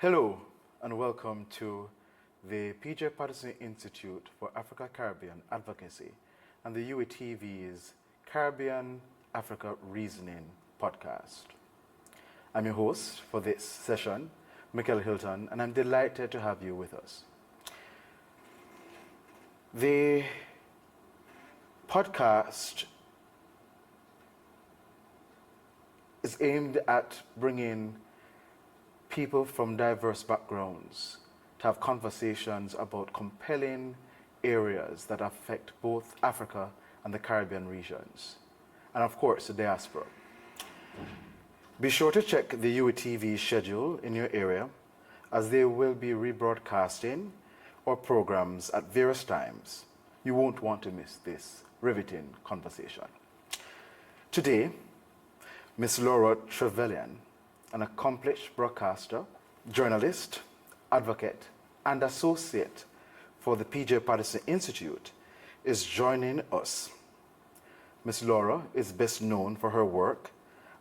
Hello and welcome to the PJ Patterson Institute for Africa-Caribbean Advocacy and the UATV's Caribbean Africa Reasoning podcast. I'm your host for this session, Mickel Hylton, and I'm delighted to have you with us. The podcast is aimed at bringing people from diverse backgrounds to have conversations about compelling areas that affect both Africa and the Caribbean regions, and of course the diaspora. Be sure to check the UATV schedule in your area, as they will be rebroadcasting our programs at various times. You won't want to miss this riveting conversation. Today, Ms. Laura Trevelyan, an accomplished broadcaster, journalist, advocate, and associate for the PJ Patterson Institute, is joining us. Ms. Laura is best known for her work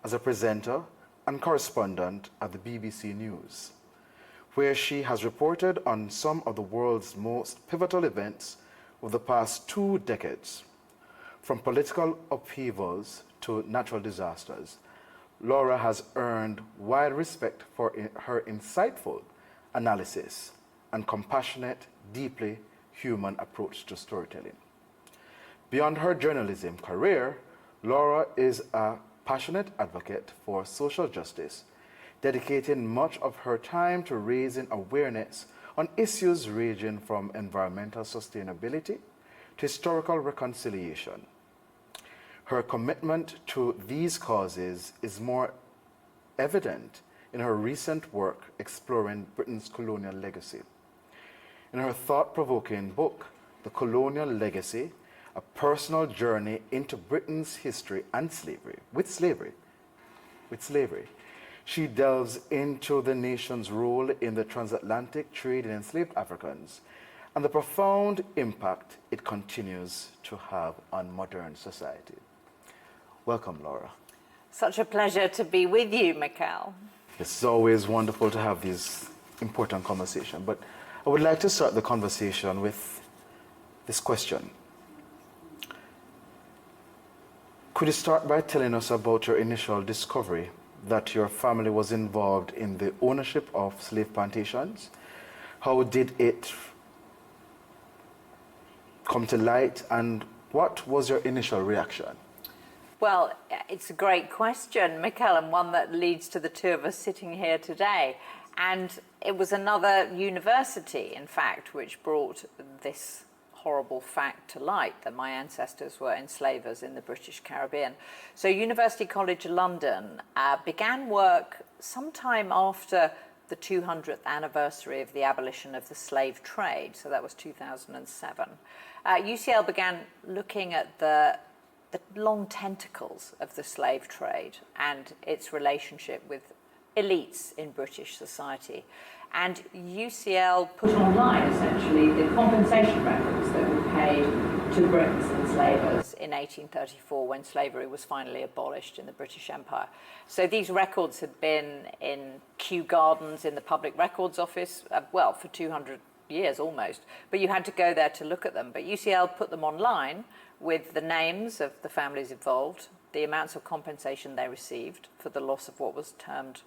as a presenter and correspondent at the BBC News, where she has reported on some of the world's most pivotal events of the past 2 decades. From political upheavals to natural disasters, Laura has earned wide respect for her insightful analysis and compassionate, deeply human approach to storytelling. Beyond her journalism career, Laura is a passionate advocate for social justice, dedicating much of her time to raising awareness on issues ranging from environmental sustainability to historical reconciliation. Her commitment to these causes is more evident in her recent work exploring Britain's colonial legacy. In her thought-provoking book, The Colonial Legacy, a personal journey into Britain's history and slavery, with slavery, she delves into the nation's role in the transatlantic trade in enslaved Africans and the profound impact it continues to have on modern society. Welcome, Laura. Such a pleasure to be with you, Mickel. It's always wonderful to have these important conversations, but I would like to start the conversation with this question. Could you start by telling us about your initial discovery that your family was involved in the ownership of slave plantations? How did it come to light, and what was your initial reaction? Well, it's a great question, Mickel, and one that leads to the two of us sitting here today. And it was another university, in fact, which brought this horrible fact to light, that my ancestors were enslavers in the British Caribbean. So University College London began work sometime after the 200th anniversary of the abolition of the slave trade, so that was 2007. UCL began looking at the long tentacles of the slave trade and its relationship with elites in British society. And UCL put online, essentially, the compensation records that were paid to Britain's enslavers in 1834, when slavery was finally abolished in the British Empire. So these records had been in Kew Gardens in the Public Records Office, for 200 years almost, but you had to go there to look at them. But UCL put them online with the names of the families involved, the amounts of compensation they received for the loss of what was termed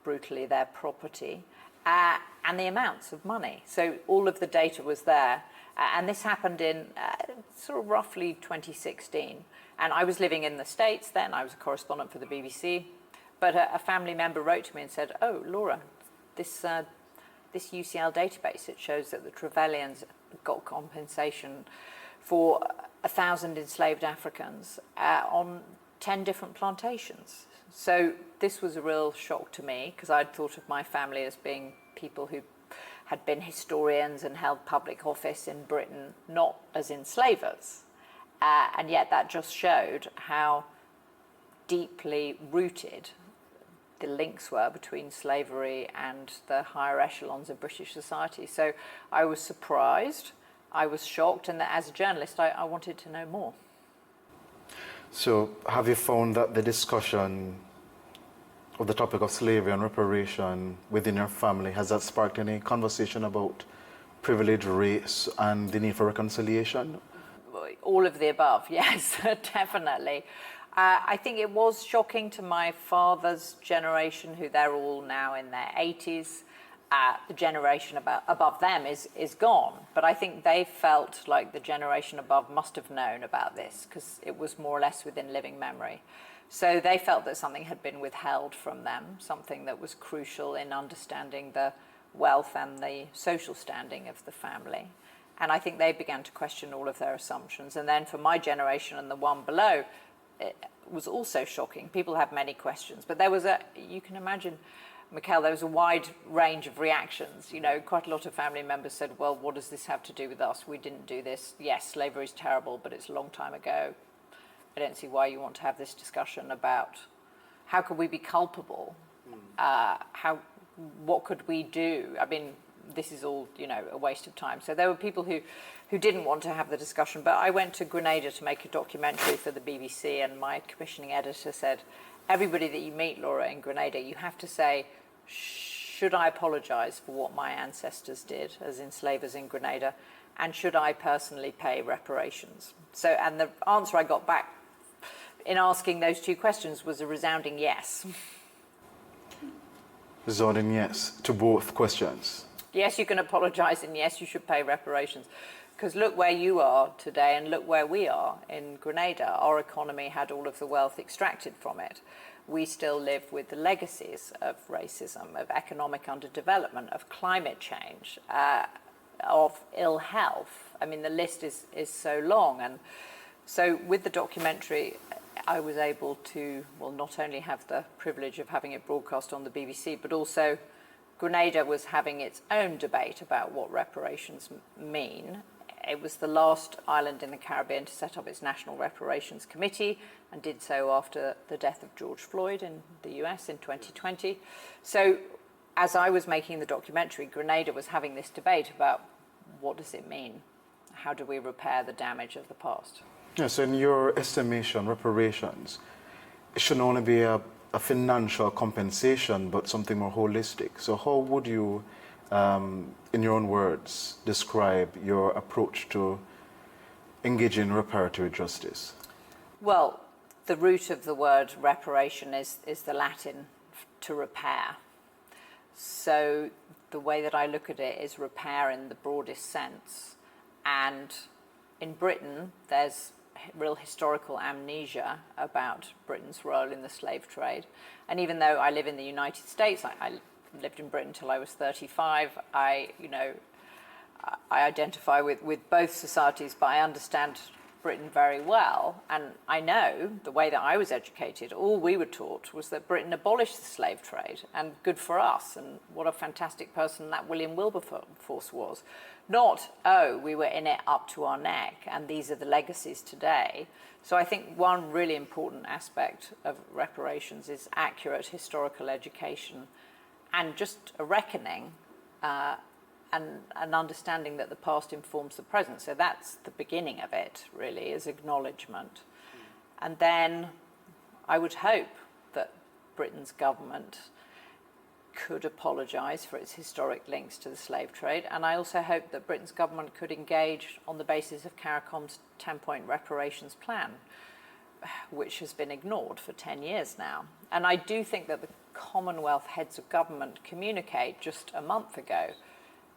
brutally their property, and the amounts of money. So all of the data was there. And this happened in sort of roughly 2016. And I was living in the States then. I was a correspondent for the BBC. But a family member wrote to me and said, "Oh, Laura, this UCL database, it shows that the Trevelyans got compensation for 1,000 enslaved Africans on 10 different plantations." So this was a real shock to me, because I'd thought of my family as being people who had been historians and held public office in Britain, not as enslavers. And yet that just showed how deeply rooted the links were between slavery and the higher echelons of British society. So I was surprised, I was shocked, and as a journalist, I wanted to know more. So have you found that the discussion of the topic of slavery and reparation within your family, has that sparked any conversation about privilege, race, and the need for reconciliation? All of the above, yes, definitely. I think it was shocking to my father's generation, who they're all now in their 80s. The generation above them is gone. But I think they felt like the generation above must have known about this, because it was more or less within living memory. So they felt that something had been withheld from them, something that was crucial in understanding the wealth and the social standing of the family. And I think they began to question all of their assumptions. And then for my generation and the one below, it was also shocking. People have many questions. But there was you can imagine, Mickel, there was a wide range of reactions. You know, quite a lot of family members said, well, what does this have to do with us? We didn't do this. Yes, slavery is terrible, but it's a long time ago. I don't see why you want to have this discussion about how could we be culpable? What could we do? I mean, this is all, you know, a waste of time. So there were people who didn't want to have the discussion. But I went to Grenada to make a documentary for the BBC, and my commissioning editor said, everybody that you meet, Laura, in Grenada, you have to say, should I apologise for what my ancestors did as enslavers in Grenada? And should I personally pay reparations? So, and the answer I got back in asking those two questions was a resounding yes. Resounding yes to both questions. Yes, you can apologise, and yes, you should pay reparations. Because look where you are today and look where we are in Grenada. Our economy had all of the wealth extracted from it. We still live with the legacies of racism, of economic underdevelopment, of climate change, of ill health. I mean, the list is so long. And so with the documentary, I was able to, well, not only have the privilege of having it broadcast on the BBC, but also Grenada was having its own debate about what reparations mean. It was the last island in the Caribbean to set up its National Reparations Committee, and did so after the death of George Floyd in the US in 2020. So as I was making the documentary, Grenada was having this debate about what does it mean? How do we repair the damage of the past? Yes, in your estimation, reparations, it shouldn't only be a financial compensation, but something more holistic. So how would you, in your own words, describe your approach to engaging in reparatory justice? Well, the root of the word reparation is the Latin to repair. So the way that I look at it is repair in the broadest sense. And in Britain, there's real historical amnesia about Britain's role in the slave trade. And even though I live in the United States, I lived in Britain till I was 35, I identify with both societies, but I understand Britain very well. And I know the way that I was educated, all we were taught was that Britain abolished the slave trade, and good for us, and what a fantastic person that William Wilberforce was. Not, oh, we were in it up to our neck, and these are the legacies today. So I think one really important aspect of reparations is accurate historical education, and just a reckoning and an understanding that the past informs the present. So that's the beginning of it, really, is acknowledgement. And then I would hope that Britain's government could apologise for its historic links to the slave trade. And I also hope that Britain's government could engage on the basis of CARICOM's 10-point reparations plan, which has been ignored for 10 years now. And I do think that the Commonwealth heads of government communique just a month ago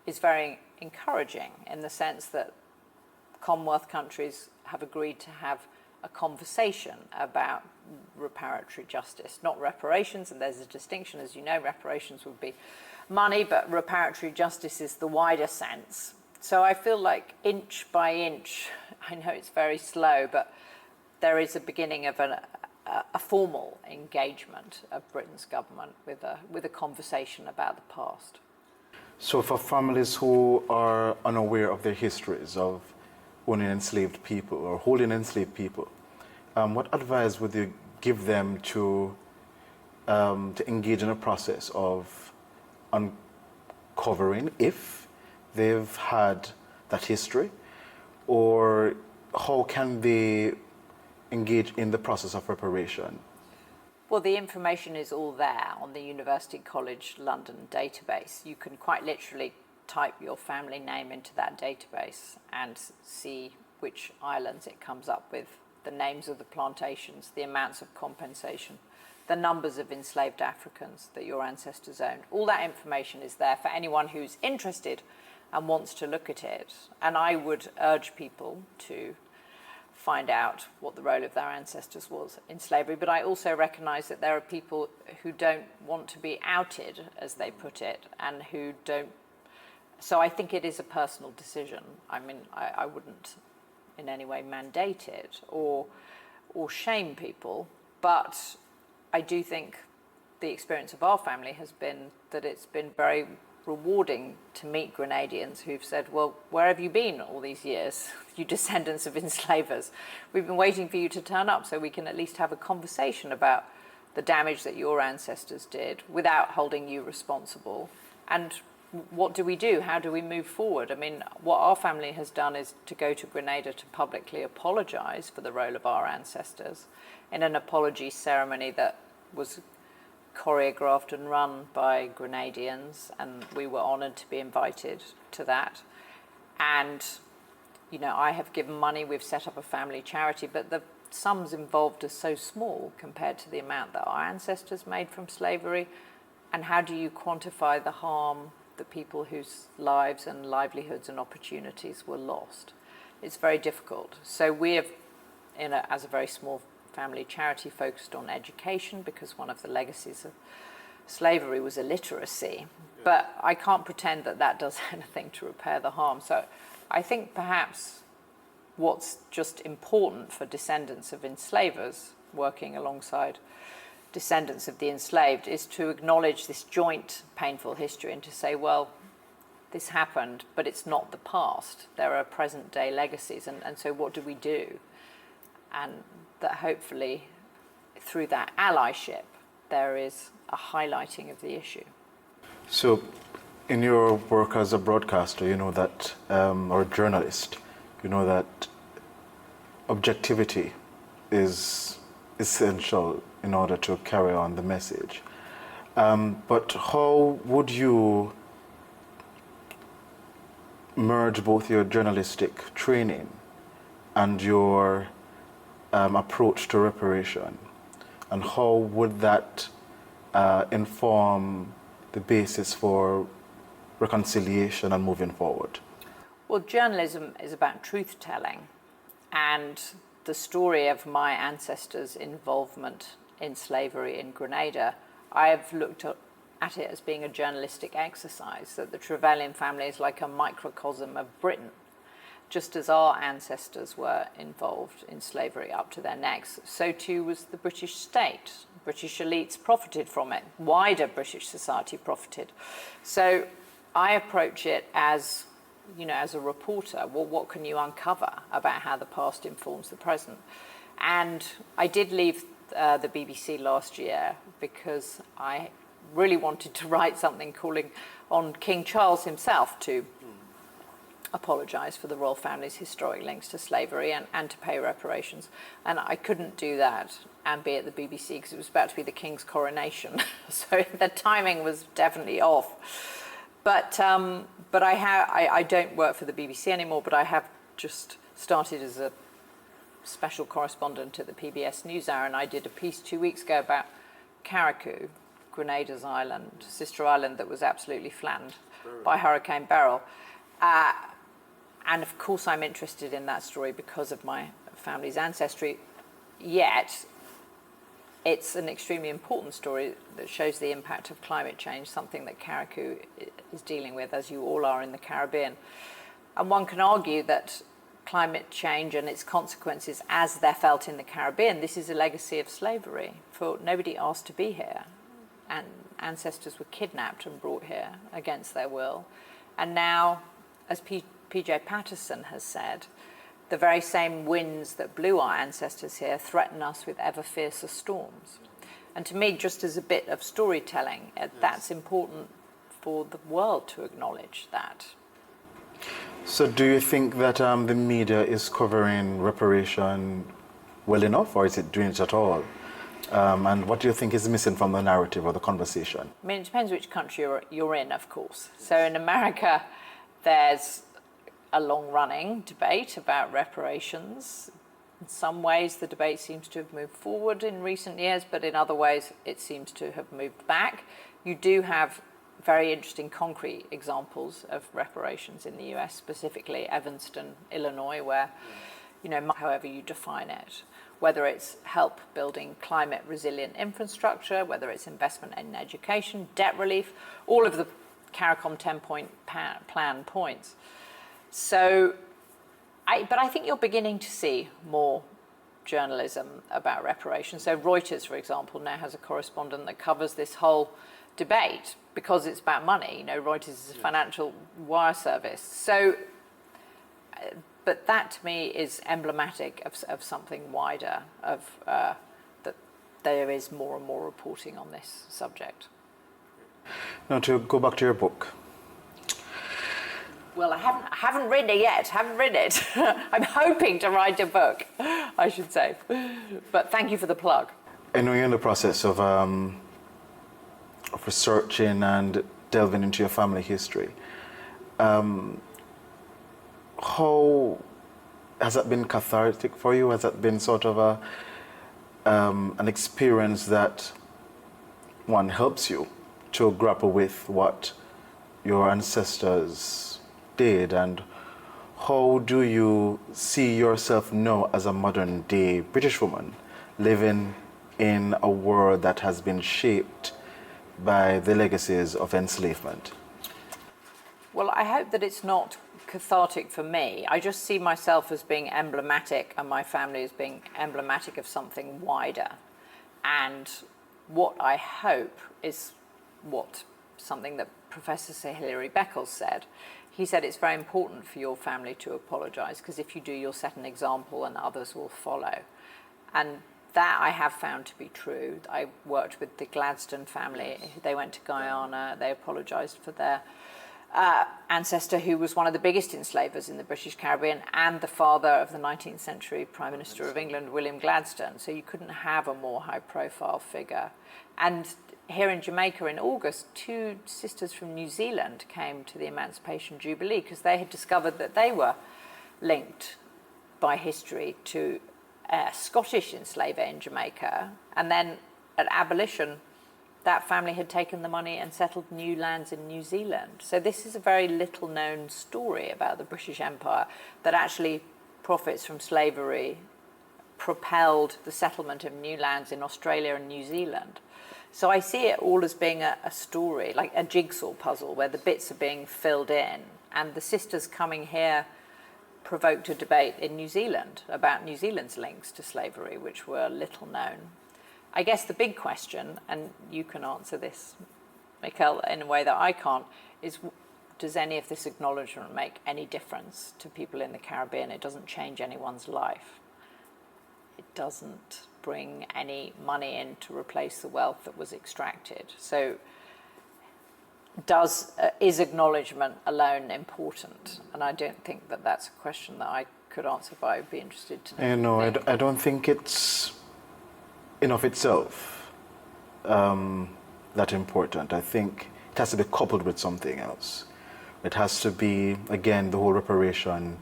is very encouraging, in the sense that Commonwealth countries have agreed to have a conversation about reparatory justice, not reparations. And there's a distinction, as you know, reparations would be money, but reparatory justice is the wider sense. So I feel like inch by inch, I know it's very slow, but there is a beginning of a formal engagement of Britain's government with a conversation about the past. So for families who are unaware of their histories of owning enslaved people or holding enslaved people, what advice would you give them to engage in a process of uncovering, if they've had that history, or how can they engage in the process of reparation? Well, the information is all there on the University College London database. You can quite literally type your family name into that database and see which islands it comes up with, the names of the plantations, the amounts of compensation, the numbers of enslaved Africans that your ancestors owned. All that information is there for anyone who's interested and wants to look at it. And I would urge people to find out what the role of their ancestors was in slavery. But I also recognise that there are people who don't want to be outed, as they put it, and who don't. So I think it is a personal decision. I mean, I wouldn't in any way mandate it or shame people, but I do think the experience of our family has been that it's been very rewarding to meet Grenadians who've said, well, where have you been all these years, you descendants of enslavers? We've been waiting for you to turn up so we can at least have a conversation about the damage that your ancestors did without holding you responsible. And what do we do? How do we move forward? I mean, what our family has done is to go to Grenada to publicly apologise for the role of our ancestors in an apology ceremony that was choreographed and run by Grenadians, and we were honoured to be invited to that. And, you know, I have given money, we've set up a family charity, but the sums involved are so small compared to the amount that our ancestors made from slavery. And how do you quantify the harm that people whose lives and livelihoods and opportunities were lost? It's very difficult. So we have, as a very small family charity, focused on education, because one of the legacies of slavery was illiteracy. But I can't pretend that that does anything to repair the harm. So I think perhaps what's just important for descendants of enslavers working alongside descendants of the enslaved is to acknowledge this joint painful history and to say, well, this happened, but it's not the past. There are present day legacies, and so what do we do? And that hopefully through that allyship there is a highlighting of the issue. So in your work as a broadcaster, you know that, or a journalist, you know that objectivity is essential in order to carry on the message. But how would you merge both your journalistic training and your approach to reparation? And how would that inform the basis for reconciliation and moving forward? Well, journalism is about truth-telling, and the story of my ancestors' involvement in slavery in Grenada, I have looked at it as being a journalistic exercise, that the Trevelyan family is like a microcosm of Britain. Just as our ancestors were involved in slavery up to their necks, so too was the British state. British elites profited from it. Wider British society profited. So I approach it as, you know, as a reporter. Well, what can you uncover about how the past informs the present? And I did leave the BBC last year because I really wanted to write something calling on King Charles himself to apologise for the royal family's historic links to slavery and to pay reparations. And I couldn't do that and be at the BBC because it was about to be the King's coronation. So the timing was definitely off. But I don't work for the BBC anymore, but I have just started as a special correspondent at the PBS NewsHour, and I did a piece 2 weeks ago about Carriacou, Grenada's island, sister island that was absolutely flattened by Hurricane Beryl. And of course I'm interested in that story because of my family's ancestry, yet it's an extremely important story that shows the impact of climate change, something that Carriacou is dealing with, as you all are in the Caribbean. And one can argue that climate change and its consequences as they're felt in the Caribbean, this is a legacy of slavery, for nobody asked to be here. And ancestors were kidnapped and brought here against their will. And now, as P.J. Patterson has said, the very same winds that blew our ancestors here threaten us with ever fiercer storms. And to me, just as a bit of storytelling, that's important for the world to acknowledge that. So do you think that the media is covering reparation well enough, or is it doing it at all? And what do you think is missing from the narrative or the conversation? I mean, it depends which country you're in, of course. So in America, there's a long-running debate about reparations. In some ways, the debate seems to have moved forward in recent years, but in other ways, it seems to have moved back. You do have very interesting concrete examples of reparations in the US, specifically Evanston, Illinois, where, you know, however you define it, whether it's help building climate resilient infrastructure, whether it's investment in education, debt relief, all of the CARICOM 10-point plan points. So, but I think you're beginning to see more journalism about reparations. So Reuters, for example, now has a correspondent that covers this whole debate because it's about money. You know, Reuters is a financial wire service. So, but that to me is emblematic of something wider, of that there is more and more reporting on this subject. Now, to go back to your book. Well, I haven't written it yet. Haven't written it. I'm hoping to write a book, I should say. But thank you for the plug. I know you're in the process of researching and delving into your family history. How has that been cathartic for you? Has that been sort of an experience that one helps you to grapple with what your ancestors did, and how do you see yourself now as a modern day British woman living in a world that has been shaped by the legacies of enslavement? Well, I hope that it's not cathartic for me. I just see myself as being emblematic and my family as being emblematic of something wider. And what I hope is something that Professor Sir Hilary Beckles said. He said it's very important for your family to apologise, because if you do, you'll set an example and others will follow. And that I have found to be true. I worked with the Gladstone family. They went to Guyana. They apologised for their ancestor, who was one of the biggest enslavers in the British Caribbean and the father of the 19th century Prime Minister of England, William Gladstone. So you couldn't have a more high-profile figure. And here in Jamaica in August, 2 sisters from New Zealand came to the Emancipation Jubilee because they had discovered that they were linked by history to a Scottish enslaver in Jamaica. And then at abolition, that family had taken the money and settled new lands in New Zealand. So this is a very little known story about the British Empire that actually profits from slavery propelled the settlement of new lands in Australia and New Zealand. So I see it all as being a story, like a jigsaw puzzle where the bits are being filled in. And the sisters coming here provoked a debate in New Zealand about New Zealand's links to slavery, which were little known. I guess the big question, and you can answer this, Mickel, in a way that I can't, is does any of this acknowledgement make any difference to people in the Caribbean? It doesn't change anyone's life. It doesn't bring any money in to replace the wealth that was extracted. So is acknowledgement alone important? And I don't think that that's a question that I could answer, but I would be interested to know. You know, I don't think it's in of itself that important. I think it has to be coupled with something else. It has to be, again, the whole reparation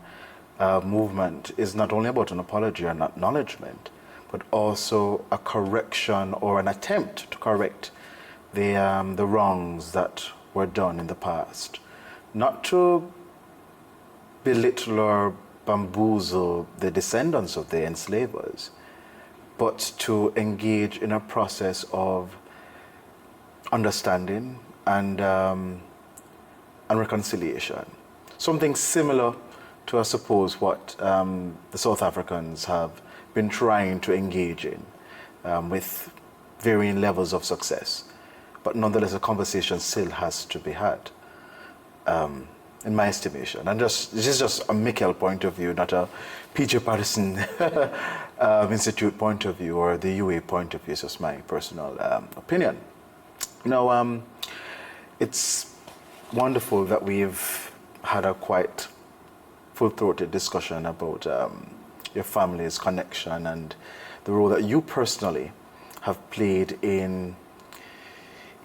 movement is not only about an apology or an acknowledgement, but also a correction or an attempt to correct the wrongs that were done in the past. Not to belittle or bamboozle the descendants of the enslavers, but to engage in a process of understanding and reconciliation. Something similar to, I suppose, what the South Africans have been trying to engage in with varying levels of success. But nonetheless, a conversation still has to be had, in my estimation. And this is just a Mickel point of view, not a P.J. Patterson Institute point of view or the UA point of view. It's just my personal opinion. Now, it's wonderful that we've had a quite full-throated discussion about your family's connection and the role that you personally have played in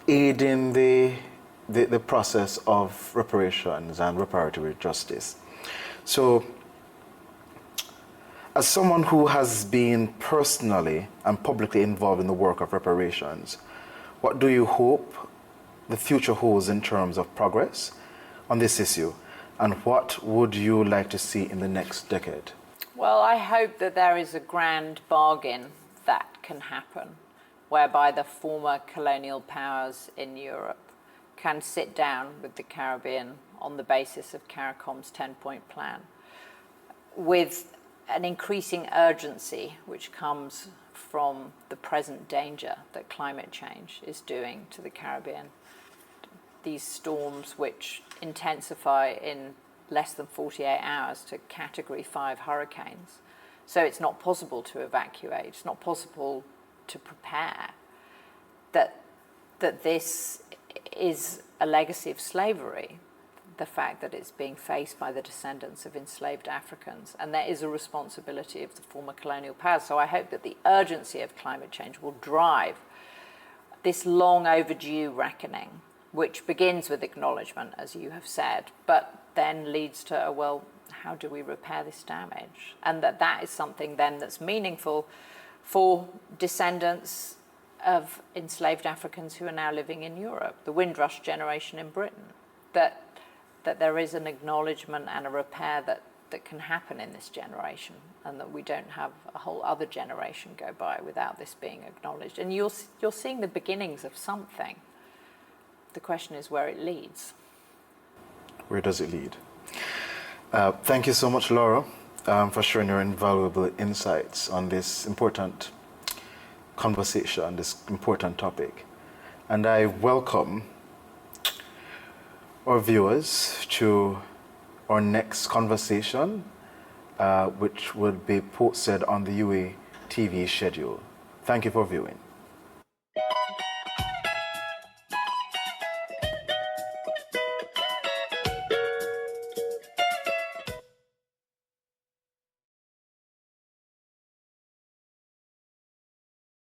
aiding the process of reparations and reparative justice. So, as someone who has been personally and publicly involved in the work of reparations, what do you hope the future holds in terms of progress on this issue? And what would you like to see in the next decade? Well, I hope that there is a grand bargain that can happen, whereby the former colonial powers in Europe can sit down with the Caribbean on the basis of CARICOM's 10-point plan, with an increasing urgency which comes from the present danger that climate change is doing to the Caribbean. These storms which intensify in less than 48 hours to Category 5 hurricanes. So it's not possible to evacuate, it's not possible to prepare. That this is a legacy of slavery, the fact that it's being faced by the descendants of enslaved Africans, and there is a responsibility of the former colonial powers. So I hope that the urgency of climate change will drive this long overdue reckoning, which begins with acknowledgement, as you have said, but then leads to, well, how do we repair this damage? And that is something then that's meaningful for descendants of enslaved Africans who are now living in Europe, the Windrush generation in Britain, that there is an acknowledgement and a repair that can happen in this generation, and that we don't have a whole other generation go by without this being acknowledged. And you're seeing the beginnings of something. The question is where it leads. Where does it lead? Thank you so much, Laura, for sharing your invaluable insights on this important conversation, this important topic. And I welcome our viewers to our next conversation, which will be posted on the UA TV schedule. Thank you for viewing.